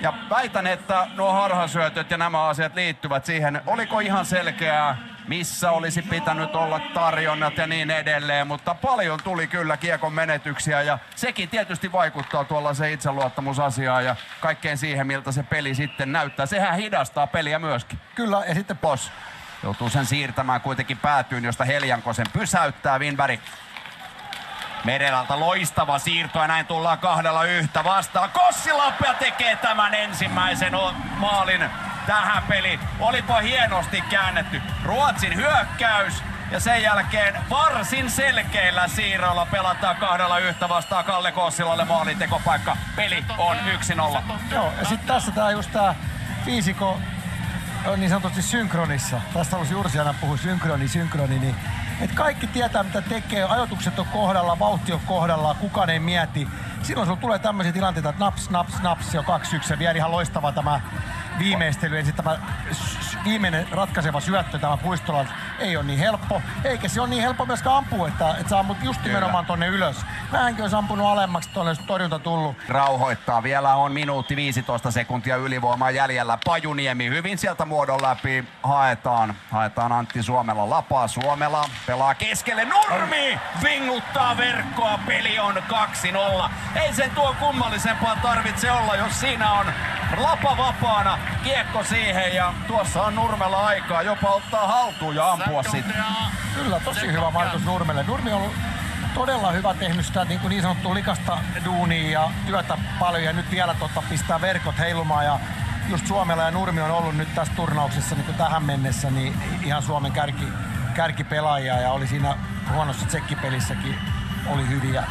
Ja väitän, että nuo harhasyötöt ja nämä asiat liittyvät siihen. Oliko ihan selkeää, missä olisi pitänyt olla tarjonnat ja niin edelleen, mutta paljon tuli kyllä kiekon menetyksiä ja sekin tietysti vaikuttaa tuollaiseen itseluottamusasiaan ja kaikkeen siihen, miltä se peli sitten näyttää. Sehän hidastaa peliä myöskin. Kyllä, ja sitten Boss joutuu sen siirtämään kuitenkin päätyyn, josta Heljankosen pysäyttää Winberg. Merelältä loistava siirto ja näin tullaan 2-1 vastaan. Kossilappi tekee tämän ensimmäisen maalin tähän peliin. Olipa hienosti käännetty Ruotsin hyökkäys ja sen jälkeen varsin selkeillä siirroilla pelataan 2-1 vastaan Kalle Kossilalle maalintekopaikka. Peli on 1-0. Joo, ja sitten tässä tää fiisikko on niin sanotusti synkronissa. Tästä halusi Jursi aina puhua synkroni, niin että kaikki tietää mitä tekee, ajoitukset on kohdalla, vauhti on kohdalla, kukaan ei mieti. Silloin sulla tulee tämmöisiä tilanteita, että naps jo 2-1 ja vielä ihan loistava tämä viimeistely. Ensin tämä viimeinen ratkaiseva syöttö tämä Puistola ei ole niin helppo, eikä se ole niin helppo myöskään ampua, että sä ammut just nimenomaan tonne ylös. Vähänkin olisi ampunut alemmaksi tuonne, jos torjunta tullut. Rauhoittaa. Vielä on minuutti 15 sekuntia ylivoimaa jäljellä. Pajuniemi hyvin sieltä muodon läpi. Haetaan Antti Suomela lapaa. Suomela pelaa keskelle. Nurmi vinguttaa verkkoa. Peli on 2-0. Ei sen tuo kummallisempaa tarvitse olla, jos siinä on lapa vapaana. Kiekko siihen ja tuossa on Nurmella aikaa jopa ottaa haltuun ja ampua sitten. Kyllä, tosi hyvä Markus Nurmelle. Nurmi on ollut todella hyvä tehnyt sitä niin sanottua likasta duunia ja työtä paljon ja nyt vielä pistää verkot heilumaan ja just Suomella ja Nurmi on ollut nyt tässä turnauksessa niin tähän mennessä niin ihan Suomen kärkipelaajia ja oli siinä huonossa tsekkipelissäkin oli hyviä.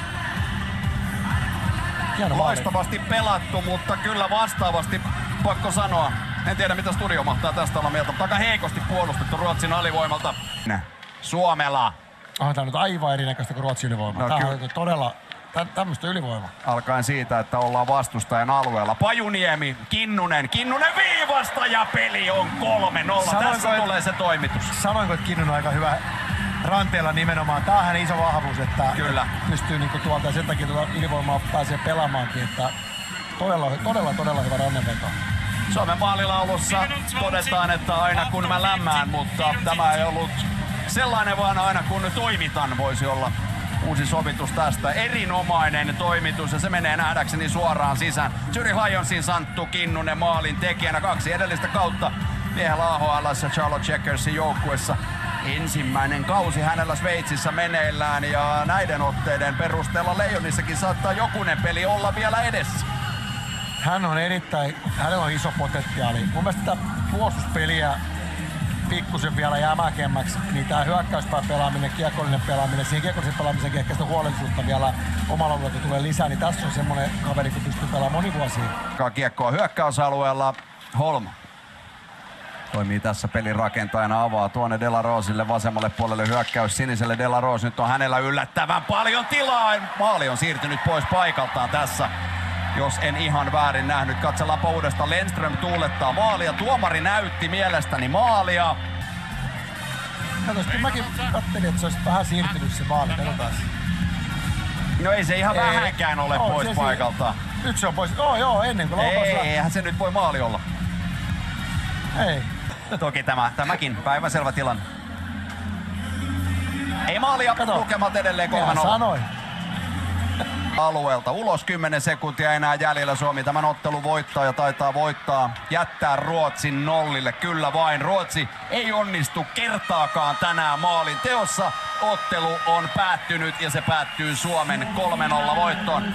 Loistavasti pelattu, mutta kyllä vastaavasti pakko sanoa. En tiedä mitä studio mahtaa tästä olla mieltä, mutta aika heikosti puolustettu Ruotsin alivoimalta. Suomela. Onhan tää nyt aivan erinäköistä kuin Ruotsin ylivoima. Tää on todella tämmöistä ylivoimaa. Alkaen siitä, että ollaan vastustajan alueella. Pajuniemi, Kinnunen viivasta ja peli on 3-0. Tässä tulee se toimitus. Sanoinko, että Kinnunen on aika hyvä ranteella nimenomaan. Tää on hänen iso vahvuus, että kyllä pystyy niinku tuolta ja sen takia ylivoimaa pääsee pelaamaankin. Että todella hyvä ranneveto. Suomen maalilaulussa todetaan, että aina kun mä lämmään, mutta tämä ei ollut sellainen, vaan aina kun toimitan voisi olla uusi sovitus tästä. Erinomainen toimitus ja se menee nähdäkseni suoraan sisään. Zürich Lionsin Santtu Kinnunen maalin tekijänä 2 edellistä kautta miehellä AHL:ssä Charlotte Checkersin joukkuessa. Ensimmäinen kausi hänellä Sveitsissä meneillään ja näiden otteiden perusteella Leijonissakin saattaa jokunen peli olla vielä edessä. Hänellä on iso potentiaali. Mun mielestä tätä puolustuspeliä pikkusen vielä jämäkemmäksi, niin tää hyökkäyspään pelaaminen, kiekollinen pelaaminen, siihen kiekollisen pelaamisenkin ehkä sitä huolellisuutta vielä omalla alueella tulee lisää, niin tässä on semmonen kaveri, kun pystyy pelaamaan moni vuosia. Kiekkoa hyökkäysalueella. Holm toimii tässä pelin rakentajana, avaa tuonne De La Roselle vasemmalle puolelle hyökkäys siniselle. De La Rose nyt on hänellä yllättävän paljon tilaa. Maali on siirtynyt pois paikaltaan tässä. Jos en ihan väärin nähnyt. Katsellaanpa uudestaan. Lennström tuulettaa maalia. Tuomari näytti mielestäni maalia. Katos, kun mäkin katselin, että se olisi vähän siirtynyt se maali. Katsotaan. No ei se ihan vähänkään ole pois paikaltaan. Nyt se on pois. Joo, ennen kuin laukaus lähtee. Eihän se nyt voi maali olla. Ei. Toki tämäkin päivänselvä tilanne. Ei maalia. Lukemat edelleen 3-0. Sanoin. Alueelta ulos 10 sekuntia enää jäljellä. Suomi tämän ottelun voittaa ja taitaa voittaa. Jättää Ruotsin nollille. Kyllä vain. Ruotsi ei onnistu kertaakaan tänään maalin teossa. Ottelu on päättynyt ja se päättyy Suomen 3-0 voittoon.